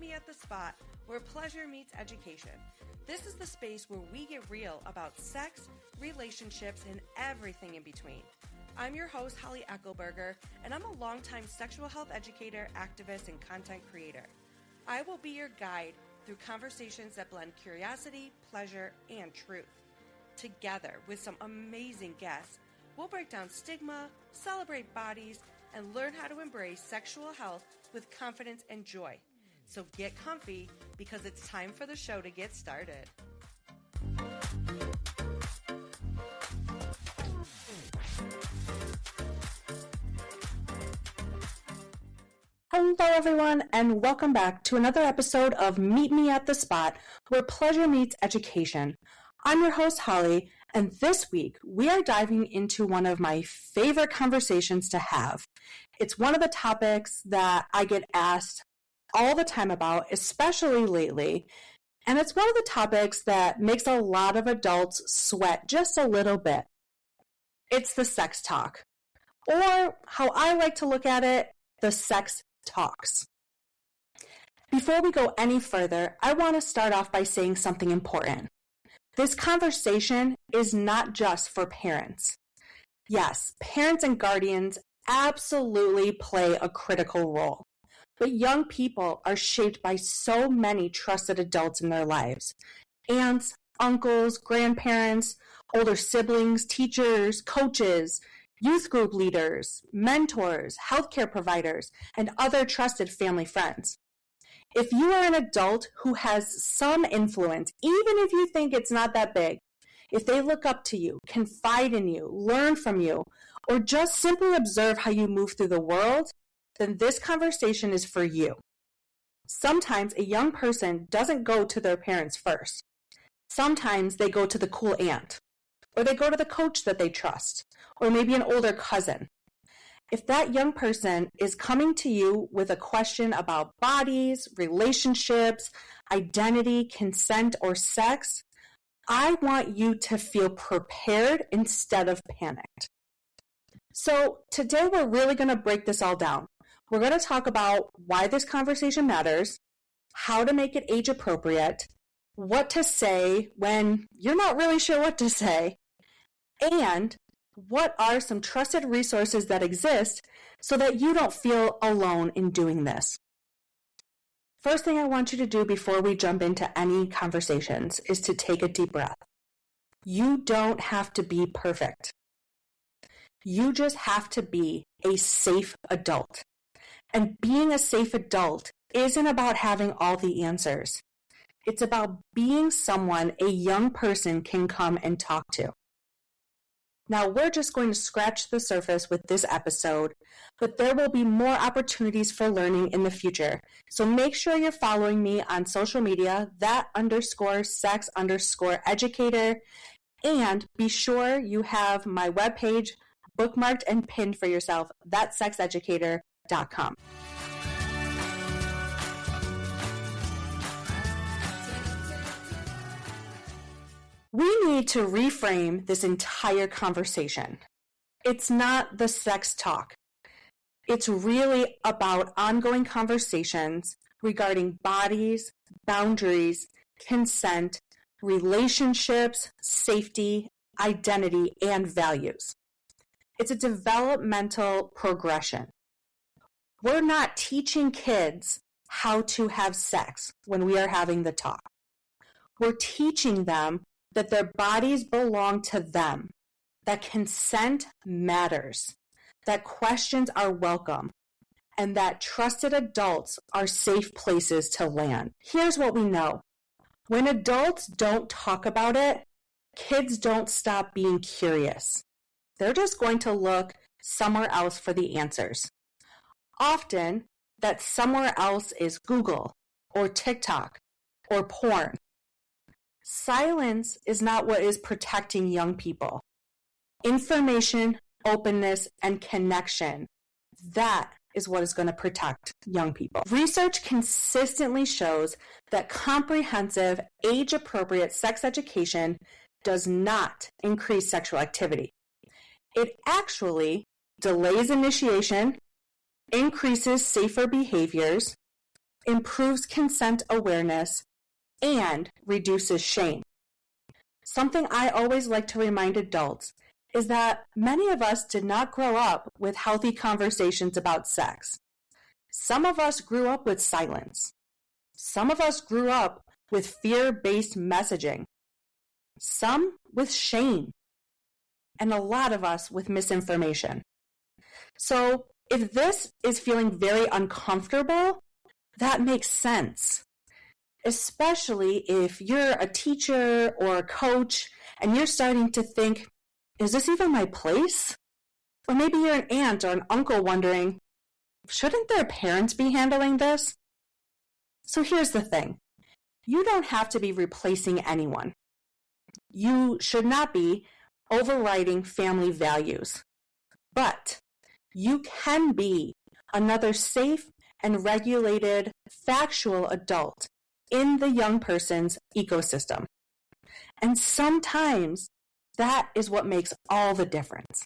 me at the spot where pleasure meets education. This is the space where we get real about sex, relationships, and everything in between. I'm your host, Holly Eckelberger, and I'm a longtime sexual health educator, activist, and content creator. I will be your guide through conversations that blend curiosity, pleasure, and truth. Together with some amazing guests, we'll break down stigma, celebrate bodies, and learn how to embrace sexual health with confidence and joy. So get comfy because it's time for the show to get started. Hello everyone, and welcome back to another episode of Meet Me at the Spot, where pleasure meets education. I'm your host, Holly, and this week we are diving into one of my favorite conversations to have. It's one of the topics that I get asked all the time about, especially lately, and it's one of the topics that makes a lot of adults sweat just a little bit. It's the sex talk, or how I like to look at it, the sex talks. Before we go any further, I want to start off by saying something important. This conversation is not just for parents. Yes, parents and guardians absolutely play a critical role, but young people are shaped by so many trusted adults in their lives. Aunts, uncles, grandparents, older siblings, teachers, coaches, youth group leaders, mentors, healthcare providers, and other trusted family friends. If you are an adult who has some influence, even if you think it's not that big, if they look up to you, confide in you, learn from you, or just simply observe how you move through the world, then this conversation is for you. Sometimes a young person doesn't go to their parents first. Sometimes they go to the cool aunt, or they go to the coach that they trust, or maybe an older cousin. If that young person is coming to you with a question about bodies, relationships, identity, consent, or sex, I want you to feel prepared instead of panicked. So today we're really going to break this all down. We're going to talk about why this conversation matters, how to make it age appropriate, what to say when you're not really sure what to say, and what are some trusted resources that exist so that you don't feel alone in doing this. First thing I want you to do before we jump into any conversations is to take a deep breath. You don't have to be perfect. You just have to be a safe adult. And being a safe adult isn't about having all the answers. It's about being someone a young person can come and talk to. Now, we're just going to scratch the surface with this episode, but there will be more opportunities for learning in the future. So make sure you're following me on social media, _sex_educator, and be sure you have my webpage bookmarked and pinned for yourself, thatsexeducator.com. We need to reframe this entire conversation. It's not the sex talk. It's really about ongoing conversations regarding bodies, boundaries, consent, relationships, safety, identity, and values. It's a developmental progression. We're not teaching kids how to have sex when we are having the talk. We're teaching them that their bodies belong to them, that consent matters, that questions are welcome, and that trusted adults are safe places to land. Here's what we know. When adults don't talk about it, kids don't stop being curious. They're just going to look somewhere else for the answers. Often, that somewhere else is Google or TikTok or porn. Silence is not what is protecting young people. Information, openness, and connection, that is what is going to protect young people. Research consistently shows that comprehensive, age-appropriate sex education does not increase sexual activity. It actually delays initiation, increases safer behaviors, improves consent awareness, and reduces shame. Something I always like to remind adults is that many of us did not grow up with healthy conversations about sex. Some of us grew up with silence. Some of us grew up with fear-based messaging. Some with shame. And a lot of us with misinformation. So if this is feeling very uncomfortable, that makes sense. Especially if you're a teacher or a coach and you're starting to think, is this even my place? Or maybe you're an aunt or an uncle wondering, shouldn't their parents be handling this? So here's the thing. You don't have to be replacing anyone. You should not be overriding family values. But you can be another safe and regulated, factual adult in the young person's ecosystem. And sometimes that is what makes all the difference.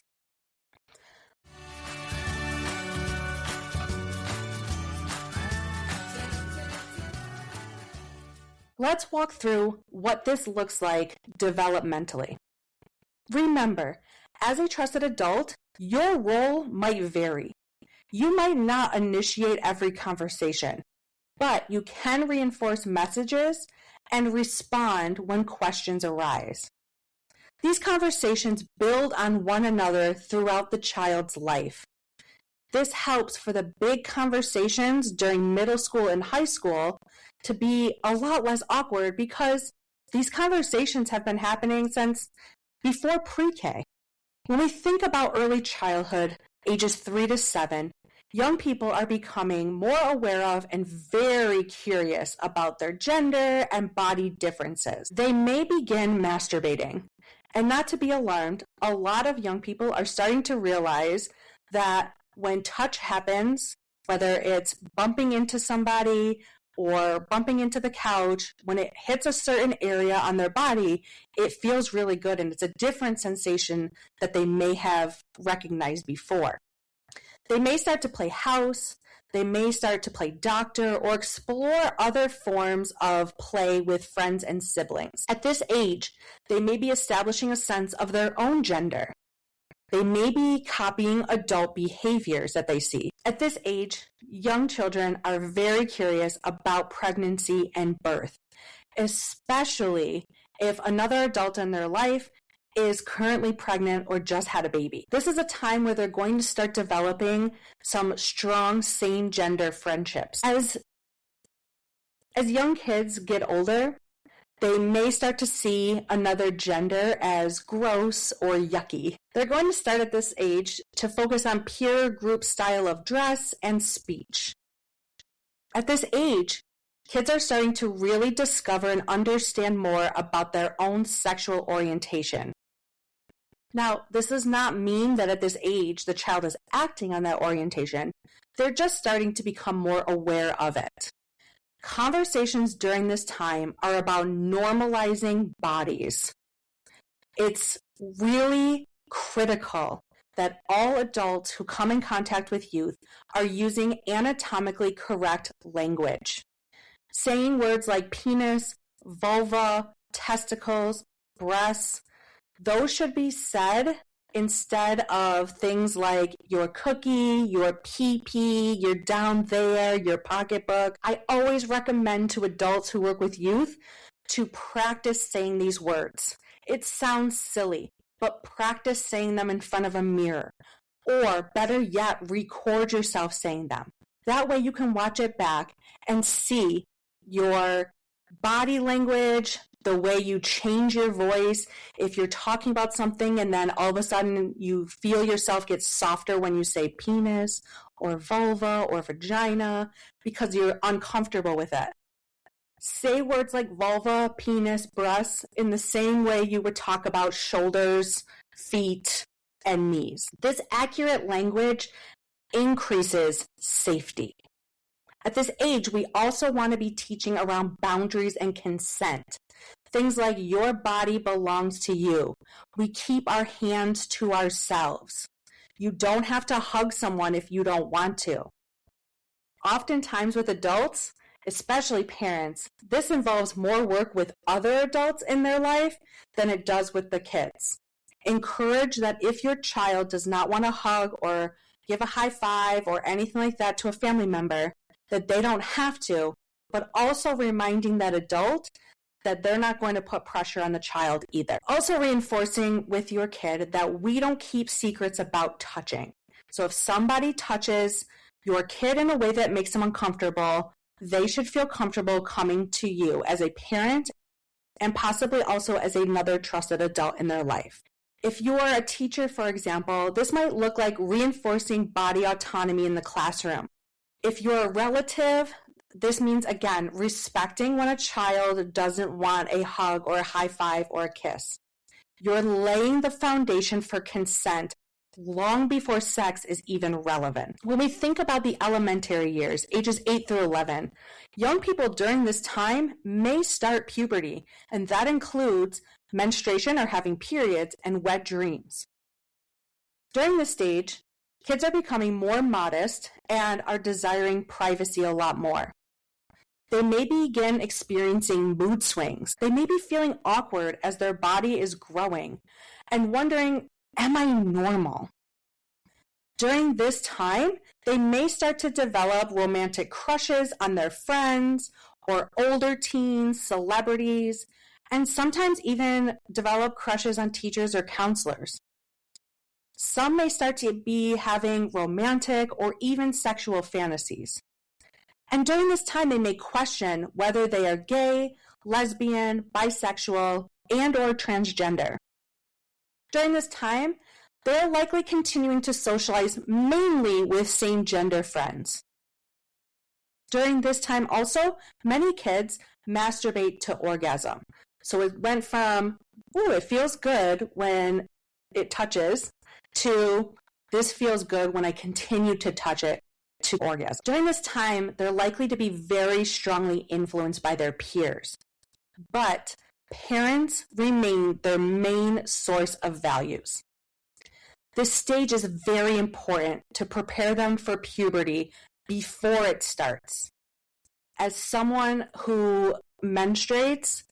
Let's walk through what this looks like developmentally. Remember, as a trusted adult, your role might vary. You might not initiate every conversation, but you can reinforce messages and respond when questions arise. These conversations build on one another throughout the child's life. This helps for the big conversations during middle school and high school to be a lot less awkward because these conversations have been happening since before pre-K. When we think about early childhood, ages 3 to 7, young people are becoming more aware of and very curious about their gender and body differences. They may begin masturbating. And not to be alarmed, a lot of young people are starting to realize that when touch happens, whether it's bumping into somebody or bumping into the couch, when it hits a certain area on their body, it feels really good and it's a different sensation that they may have recognized before. They may start to play house, they may start to play doctor or explore other forms of play with friends and siblings. At this age, they may be establishing a sense of their own gender. They may be copying adult behaviors that they see. At this age, young children are very curious about pregnancy and birth, especially if another adult in their life is currently pregnant or just had a baby. This is a time where they're going to start developing some strong same-gender friendships. As young kids get older, they may start to see another gender as gross or yucky. They're going to start at this age to focus on peer group style of dress and speech. At this age, kids are starting to really discover and understand more about their own sexual orientation. Now, this does not mean that at this age the child is acting on that orientation. They're just starting to become more aware of it. Conversations during this time are about normalizing bodies. It's really critical that all adults who come in contact with youth are using anatomically correct language. Saying words like penis, vulva, testicles, breasts, those should be said instead of things like your cookie, your pee-pee, you're down there, your pocketbook. I always recommend to adults who work with youth to practice saying these words. It sounds silly, but practice saying them in front of a mirror. Or better yet, record yourself saying them. That way you can watch it back and see your body language, the way you change your voice. If you're talking about something and then all of a sudden you feel yourself get softer when you say penis or vulva or vagina because you're uncomfortable with it. Say words like vulva, penis, breasts in the same way you would talk about shoulders, feet, and knees. This accurate language increases safety. At this age, we also want to be teaching around boundaries and consent. Things like your body belongs to you. We keep our hands to ourselves. You don't have to hug someone if you don't want to. Oftentimes with adults, especially parents, this involves more work with other adults in their life than it does with the kids. Encourage that if your child does not want to hug or give a high five or anything like that to a family member, that they don't have to, but also reminding that adult that they're not going to put pressure on the child either. Also reinforcing with your kid that we don't keep secrets about touching. So if somebody touches your kid in a way that makes them uncomfortable, they should feel comfortable coming to you as a parent and possibly also as another trusted adult in their life. If you're a teacher, for example, this might look like reinforcing body autonomy in the classroom. If you're a relative, this means, again, respecting when a child doesn't want a hug or a high five or a kiss. You're laying the foundation for consent long before sex is even relevant. When we think about the elementary years, ages 8 through 11, young people during this time may start puberty, and that includes menstruation or having periods and wet dreams. During this stage, kids are becoming more modest and are desiring privacy a lot more. They may begin experiencing mood swings. They may be feeling awkward as their body is growing and wondering, am I normal? During this time, they may start to develop romantic crushes on their friends or older teens, celebrities, and sometimes even develop crushes on teachers or counselors. Some may start to be having romantic or even sexual fantasies. And during this time, they may question whether they are gay, lesbian, bisexual, and or transgender. During this time, they're likely continuing to socialize mainly with same-gender friends. During this time also, many kids masturbate to orgasm. So it went from, ooh, it feels good when it touches, to this feels good when I continue to touch it, to orgasm. During this time, they're likely to be very strongly influenced by their peers. But parents remain their main source of values. This stage is very important to prepare them for puberty before it starts. As someone who menstruates,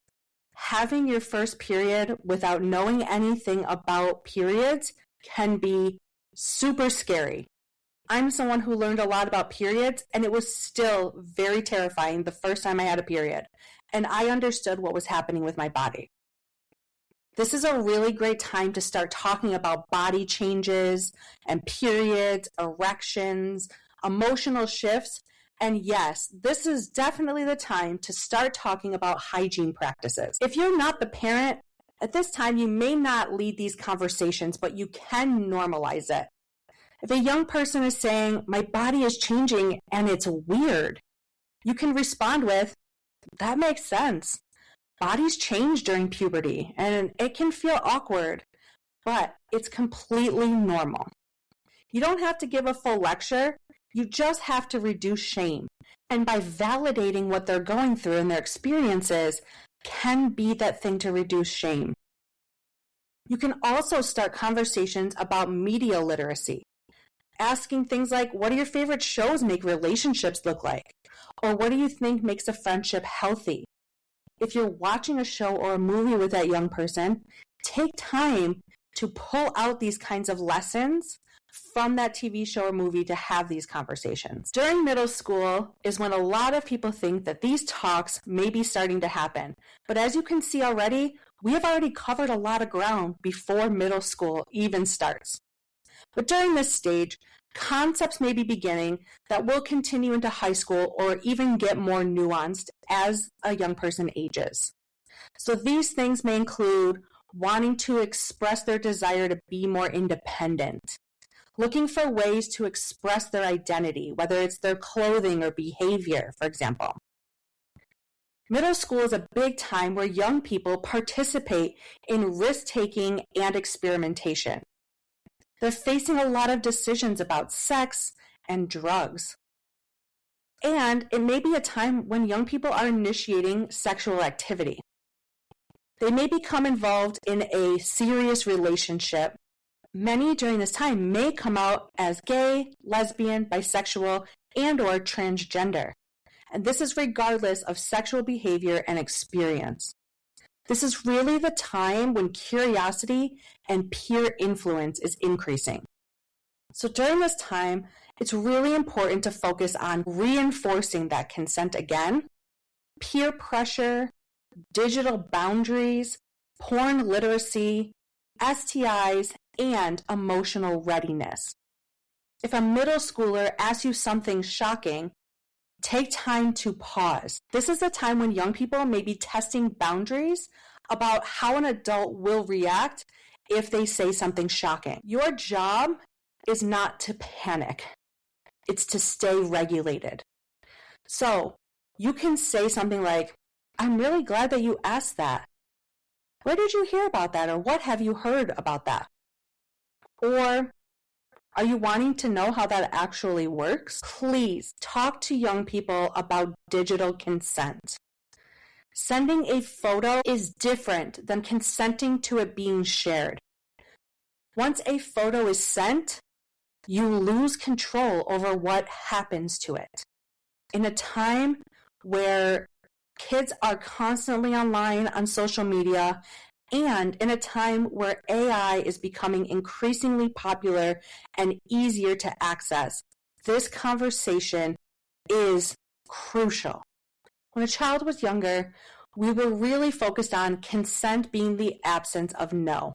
having your first period without knowing anything about periods can be super scary. I'm someone who learned a lot about periods, and it was still very terrifying the first time I had a period, and I understood what was happening with my body. This is a really great time to start talking about body changes and periods, erections, emotional shifts, and yes, this is definitely the time to start talking about hygiene practices. If you're not the parent, at this time you may not lead these conversations, but you can normalize it. If a young person is saying, my body is changing and it's weird, you can respond with, that makes sense. Bodies change during puberty and it can feel awkward, but it's completely normal. You don't have to give a full lecture, you just have to reduce shame. And by validating what they're going through and their experiences can be that thing to reduce shame. You can also start conversations about media literacy. Asking things like, what do your favorite shows make relationships look like? Or what do you think makes a friendship healthy? If you're watching a show or a movie with that young person, take time to pull out these kinds of lessons from that TV show or movie to have these conversations. During middle school is when a lot of people think that these talks may be starting to happen. But as you can see already, we have already covered a lot of ground before middle school even starts. But during this stage, concepts may be beginning that will continue into high school or even get more nuanced as a young person ages. So these things may include wanting to express their desire to be more independent, looking for ways to express their identity, whether it's their clothing or behavior, for example. Middle school is a big time where young people participate in risk-taking and experimentation. They're facing a lot of decisions about sex and drugs. And it may be a time when young people are initiating sexual activity. They may become involved in a serious relationship. Many during this time may come out as gay, lesbian, bisexual, and or transgender. And this is regardless of sexual behavior and experience. This is really the time when curiosity and peer influence is increasing. So during this time, it's really important to focus on reinforcing that consent again, peer pressure, digital boundaries, porn literacy, STIs, and emotional readiness. If a middle schooler asks you something shocking, take time to pause. This is a time when young people may be testing boundaries about how an adult will react if they say something shocking. Your job is not to panic. It's to stay regulated. So you can say something like, I'm really glad that you asked that. Where did you hear about that? Or what have you heard about that? Or are you wanting to know how that actually works? Please talk to young people about digital consent. Sending a photo is different than consenting to it being shared. Once a photo is sent, you lose control over what happens to it. In a time where kids are constantly online on social media, and in a time where AI is becoming increasingly popular and easier to access, this conversation is crucial. When a child was younger, we were really focused on consent being the absence of no.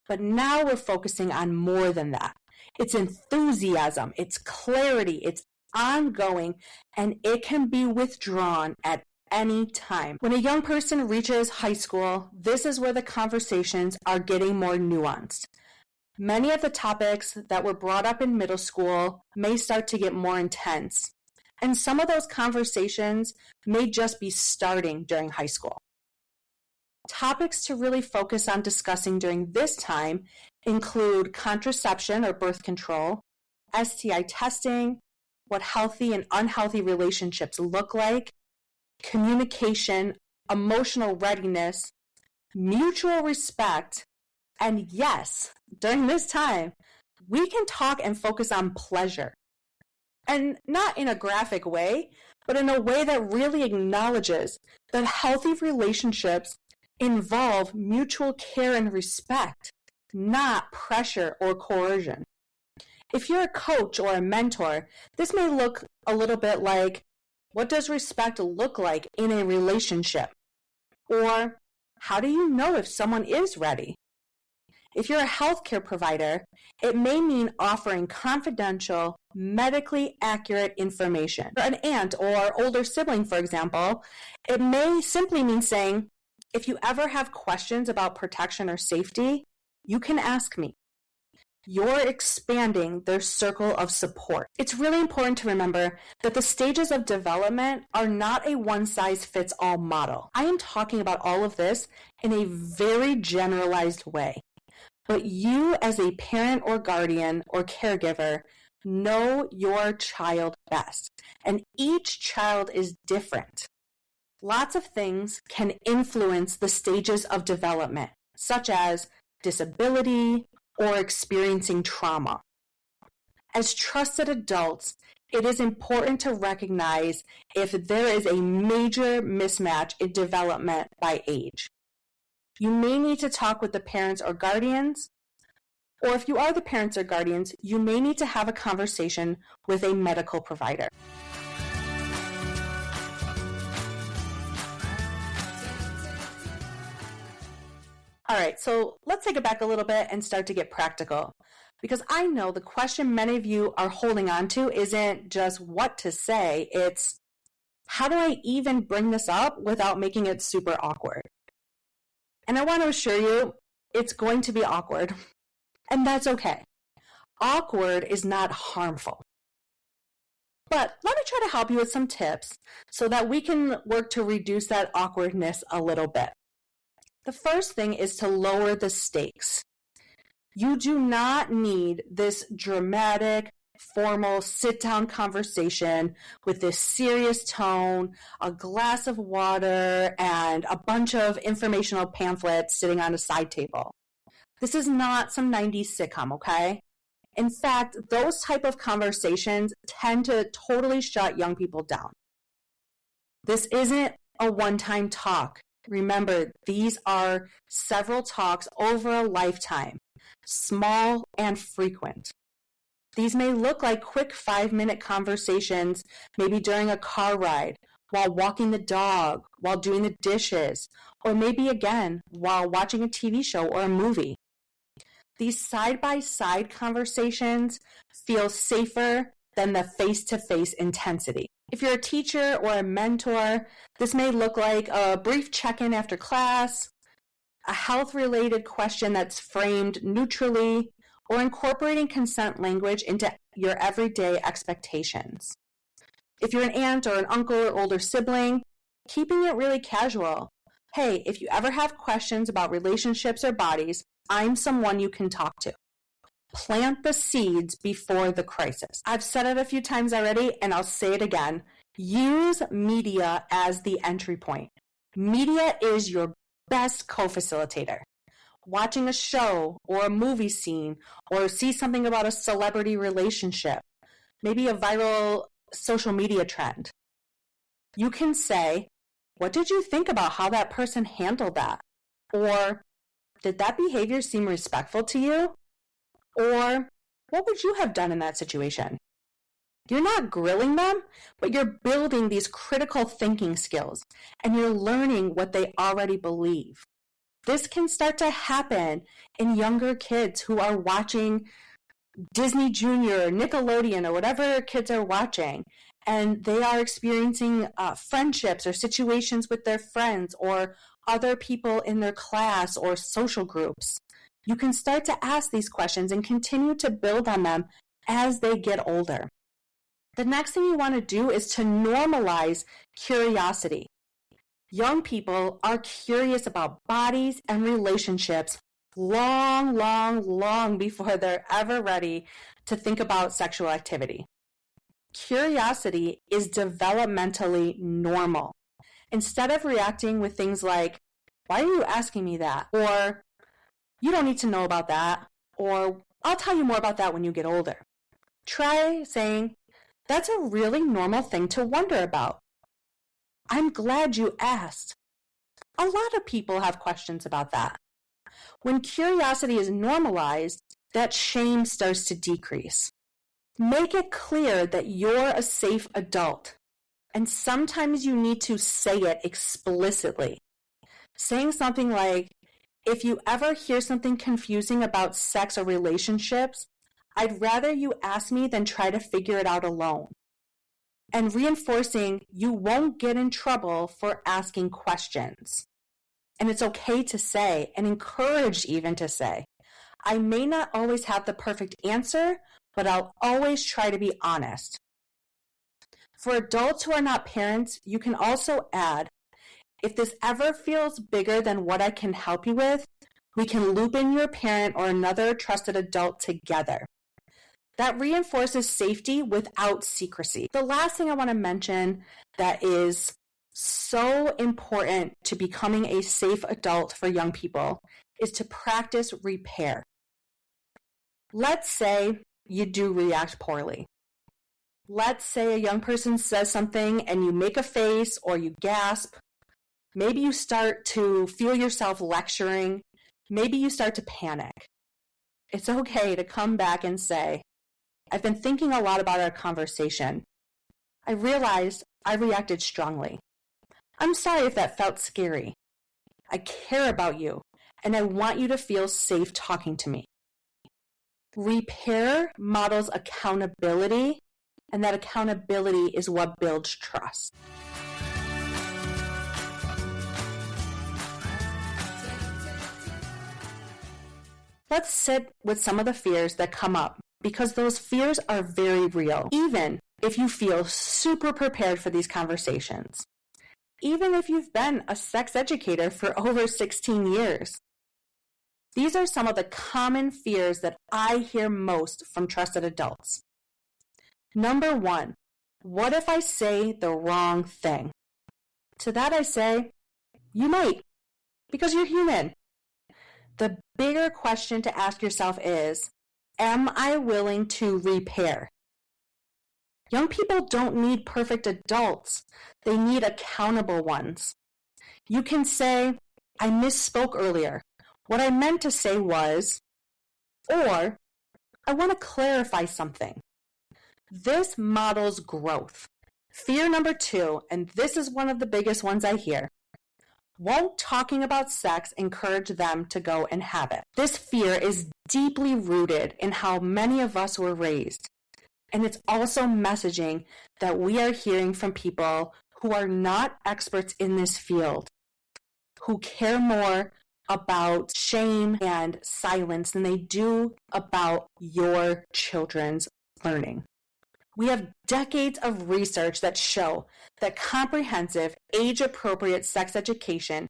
But now we're focusing on more than that. It's enthusiasm, it's clarity, it's ongoing, and it can be withdrawn at any time. When a young person reaches high school, this is where the conversations are getting more nuanced. Many of the topics that were brought up in middle school may start to get more intense, and some of those conversations may just be starting during high school. Topics to really focus on discussing during this time include contraception or birth control, STI testing, what healthy and unhealthy relationships look like, communication, emotional readiness, mutual respect, and yes, during this time, we can talk and focus on pleasure. And not in a graphic way, but in a way that really acknowledges that healthy relationships involve mutual care and respect, not pressure or coercion. If you're a coach or a mentor, this may look a little bit like, what does respect look like in a relationship? Or how do you know if someone is ready? If you're a healthcare provider, it may mean offering confidential, medically accurate information. For an aunt or older sibling, for example, it may simply mean saying, if you ever have questions about protection or safety, you can ask me. You're expanding their circle of support. It's really important to remember that the stages of development are not a one-size-fits-all model. I am talking about all of this in a very generalized way. But you as a parent or guardian or caregiver know your child best, and each child is different. Lots of things can influence the stages of development, such as disability or experiencing trauma. As trusted adults, it is important to recognize if there is a major mismatch in development by age. You may need to talk with the parents or guardians, or if you are the parents or guardians, you may need to have a conversation with a medical provider. All right, so let's take it back a little bit and start to get practical. Because I know the question many of you are holding on to isn't just what to say, it's how do I even bring this up without making it super awkward? And I want to assure you, it's going to be awkward. And that's okay. Awkward is not harmful. But let me try to help you with some tips so that we can work to reduce that awkwardness a little bit. The first thing is to lower the stakes. You do not need this dramatic, formal sit-down conversation with this serious tone, a glass of water, and a bunch of informational pamphlets sitting on a side table. This is not some 90s sitcom, okay? In fact, those type of conversations tend to totally shut young people down. This isn't a one-time talk. Remember, these are several talks over a lifetime, small and frequent. These may look like quick 5-minute conversations, maybe during a car ride, while walking the dog, while doing the dishes, or maybe again, while watching a TV show or a movie. These side-by-side conversations feel safer than the face-to-face intensity. If you're a teacher or a mentor, this may look like a brief check-in after class, a health-related question that's framed neutrally, or incorporating consent language into your everyday expectations. If you're an aunt or an uncle or older sibling, keeping it really casual. Hey, if you ever have questions about relationships or bodies, I'm someone you can talk to. Plant the seeds before the crisis. I've said it a few times already, and I'll say it again. Use media as the entry point. Media is your best co-facilitator. Watching a show or a movie scene or see something about a celebrity relationship, maybe a viral social media trend. You can say, what did you think about how that person handled that? Or, did that behavior seem respectful to you? Or, what would you have done in that situation? You're not grilling them, but you're building these critical thinking skills, and you're learning what they already believe. This can start to happen in younger kids who are watching Disney Junior, Nickelodeon, or whatever kids are watching, and they are experiencing friendships or situations with their friends or other people in their class or social groups. You can start to ask these questions and continue to build on them as they get older. The next thing you want to do is to normalize curiosity. Young people are curious about bodies and relationships long before they're ever ready to think about sexual activity. Curiosity is developmentally normal. Instead of reacting with things like, why are you asking me that? Or, you don't need to know about that. Or, I'll tell you more about that when you get older. Try saying, that's a really normal thing to wonder about. I'm glad you asked. A lot of people have questions about that. When curiosity is normalized, that shame starts to decrease. Make it clear that you're a safe adult, and sometimes you need to say it explicitly. Saying something like, if you ever hear something confusing about sex or relationships, I'd rather you ask me than try to figure it out alone. And reinforcing you won't get in trouble for asking questions. And it's okay to say, and encouraged even to say, I may not always have the perfect answer, but I'll always try to be honest. For adults who are not parents, you can also add, if this ever feels bigger than what I can help you with, we can loop in your parent or another trusted adult together. That reinforces safety without secrecy. The last thing I want to mention that is so important to becoming a safe adult for young people is to practice repair. Let's say you do react poorly. Let's say a young person says something and you make a face or you gasp. Maybe you start to feel yourself lecturing. Maybe you start to panic. It's okay to come back and say, I've been thinking a lot about our conversation. I realized I reacted strongly. I'm sorry if that felt scary. I care about you, and I want you to feel safe talking to me. Repair models accountability, and that accountability is what builds trust. Let's sit with some of the fears that come up, because those fears are very real, even if you feel super prepared for these conversations. Even if you've been a sex educator for over 16 years. These are some of the common fears that I hear most from trusted adults. Number 1, what if I say the wrong thing? To that I say, you might, because you're human. The bigger question to ask yourself is, am I willing to repair? Young people don't need perfect adults. They need accountable ones. You can say, I misspoke earlier. What I meant to say was, or I want to clarify something. This models growth. Fear number 2, and this is one of the biggest ones I hear. Won't talking about sex encourage them to go and have it? This fear is deeply rooted in how many of us were raised. And it's also messaging that we are hearing from people who are not experts in this field, who care more about shame and silence than they do about your children's learning. We have decades of research that show that comprehensive, age-appropriate sex education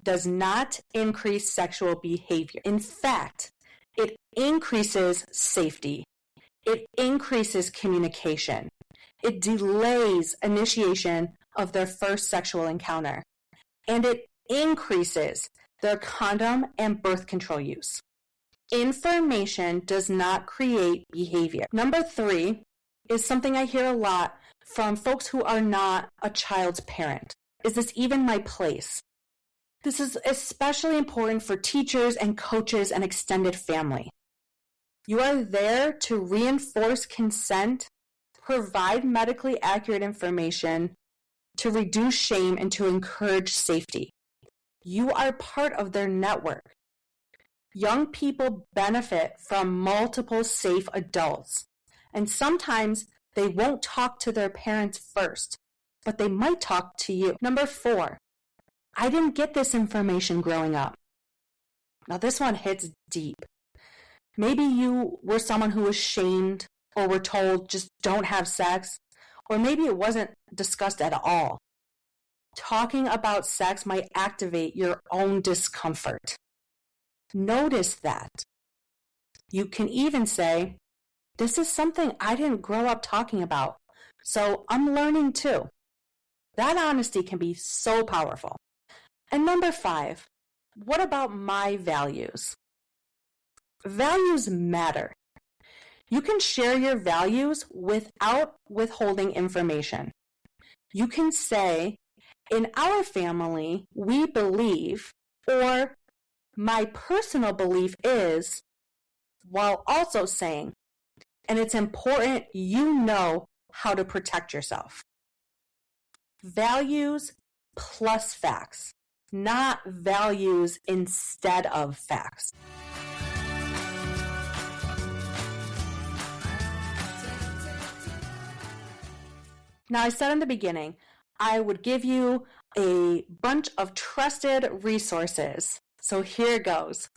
does not increase sexual behavior. In fact, it increases safety. It increases communication. It delays initiation of their first sexual encounter. And it increases their condom and birth control use. Information does not create behavior. Number 3 is something I hear a lot from folks who are not a child's parent. Is this even my place? This is especially important for teachers and coaches and extended family. You are there to reinforce consent, provide medically accurate information, to reduce shame, and to encourage safety. You are part of their network. Young people benefit from multiple safe adults. And sometimes they won't talk to their parents first, but they might talk to you. Number 4, I didn't get this information growing up. Now this one hits deep. Maybe you were someone who was shamed or were told just don't have sex, or maybe it wasn't discussed at all. Talking about sex might activate your own discomfort. Notice that. You can even say, this is something I didn't grow up talking about, so I'm learning too. That honesty can be so powerful. And number 5, what about my values? Values matter. You can share your values without withholding information. You can say, in our family, we believe, or my personal belief is, while also saying, and it's important you know how to protect yourself. Values plus facts, not values instead of facts. Now, I said in the beginning, I would give you a bunch of trusted resources. So here goes.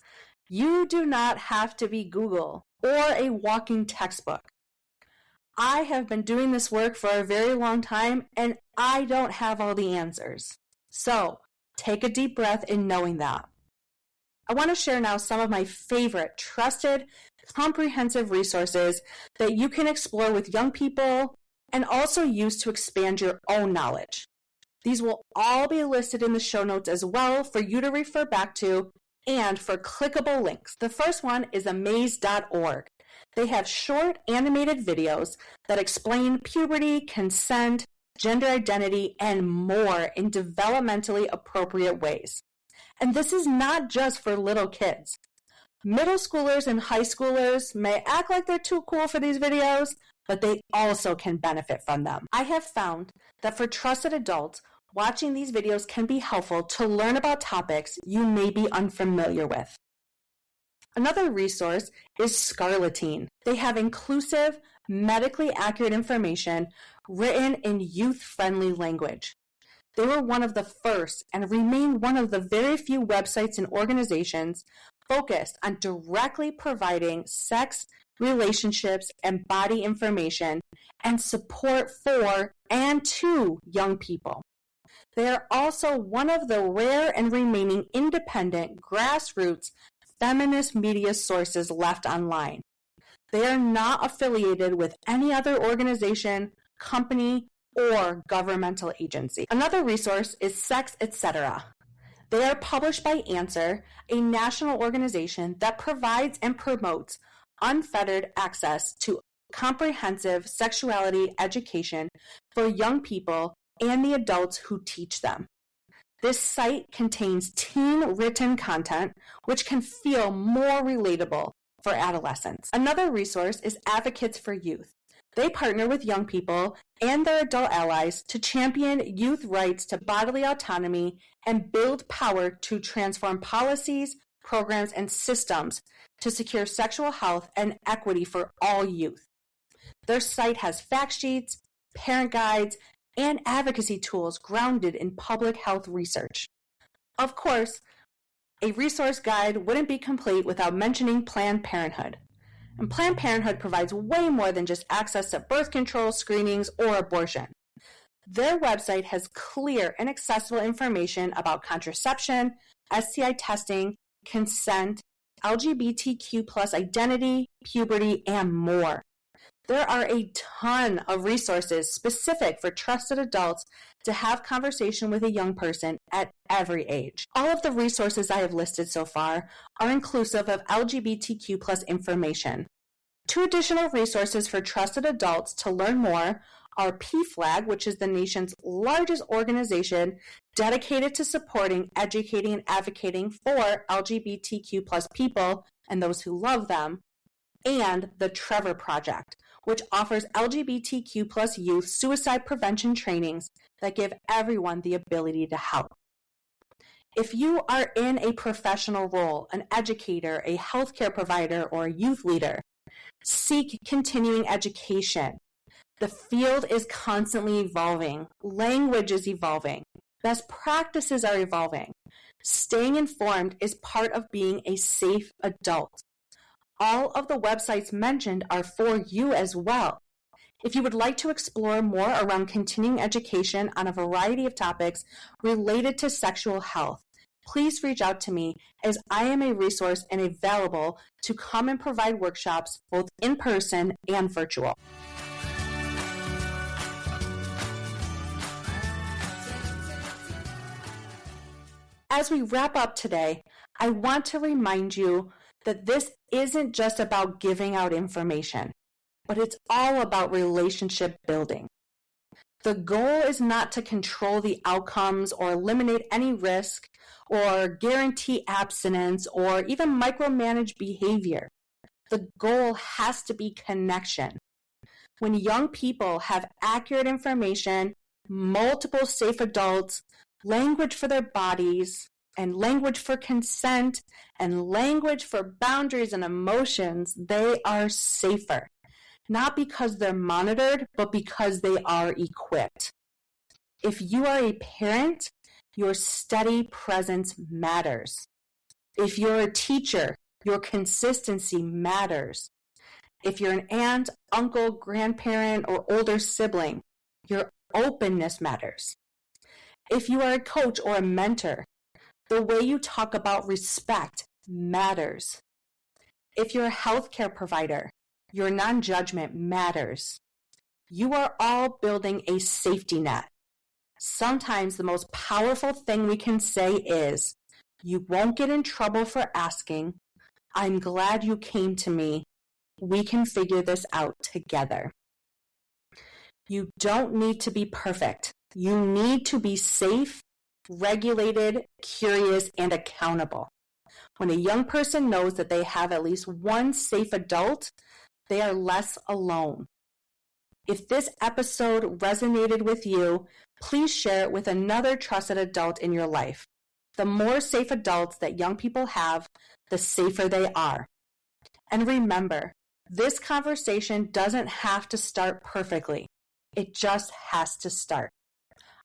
You do not have to be Google or a walking textbook. I have been doing this work for a very long time, and I don't have all the answers. So take a deep breath in knowing that. I want to share now some of my favorite trusted, comprehensive resources that you can explore with young people and also use to expand your own knowledge. These will all be listed in the show notes as well for you to refer back to and for clickable links. The first one is amaze.org. They have short animated videos that explain puberty, consent, gender identity, and more in developmentally appropriate ways. And this is not just for little kids. Middle schoolers and high schoolers may act like they're too cool for these videos, but they also can benefit from them. I have found that for trusted adults, watching these videos can be helpful to learn about topics you may be unfamiliar with. Another resource is Scarleteen. They have inclusive, medically accurate information written in youth-friendly language. They were one of the first and remain one of the very few websites and organizations focused on directly providing sex, relationships, and body information and support for and to young people. They are also one of the rare and remaining independent, grassroots, feminist media sources left online. They are not affiliated with any other organization, company, or governmental agency. Another resource is Sex Etc. They are published by Answer, a national organization that provides and promotes unfettered access to comprehensive sexuality education for young people and the adults who teach them. This site contains teen-written content, which can feel more relatable for adolescents. Another resource is Advocates for Youth. They partner with young people and their adult allies to champion youth rights to bodily autonomy and build power to transform policies, programs, and systems to secure sexual health and equity for all youth. Their site has fact sheets, parent guides, and advocacy tools grounded in public health research. Of course, a resource guide wouldn't be complete without mentioning Planned Parenthood. And Planned Parenthood provides way more than just access to birth control, screenings, or abortion. Their website has clear and accessible information about contraception, STI testing, consent, LGBTQ plus identity, puberty, and more. There are a ton of resources specific for trusted adults to have conversation with a young person at every age. All of the resources I have listed so far are inclusive of LGBTQ plus information. 2 additional resources for trusted adults to learn more are PFLAG, which is the nation's largest organization dedicated to supporting, educating, and advocating for LGBTQ plus people and those who love them, and the Trevor Project, which offers LGBTQ plus youth suicide prevention trainings that give everyone the ability to help. If you are in a professional role, an educator, a healthcare provider, or a youth leader, seek continuing education. The field is constantly evolving. Language is evolving. Best practices are evolving. Staying informed is part of being a safe adult. All of the websites mentioned are for you as well. If you would like to explore more around continuing education on a variety of topics related to sexual health, please reach out to me, as I am a resource and available to come and provide workshops both in person and virtual. As we wrap up today, I want to remind you that this isn't just about giving out information, but it's all about relationship building. The goal is not to control the outcomes or eliminate any risk or guarantee abstinence or even micromanage behavior. The goal has to be connection. When young people have accurate information, multiple safe adults, language for their bodies, and language for consent, and language for boundaries and emotions, they are safer. Not because they're monitored, but because they are equipped. If you are a parent, your steady presence matters. If you're a teacher, your consistency matters. If you're an aunt, uncle, grandparent, or older sibling, your openness matters. If you are a coach or a mentor, the way you talk about respect matters. If you're a healthcare provider, your non-judgment matters. You are all building a safety net. Sometimes the most powerful thing we can say is, "You won't get in trouble for asking. I'm glad you came to me. We can figure this out together." You don't need to be perfect. You need to be safe, regulated, curious, and accountable. When a young person knows that they have at least one safe adult, they are less alone. If this episode resonated with you, please share it with another trusted adult in your life. The more safe adults that young people have, the safer they are. And remember, this conversation doesn't have to start perfectly. It just has to start.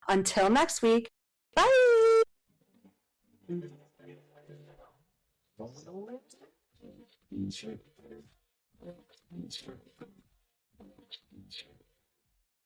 Until next week, bye! Sure.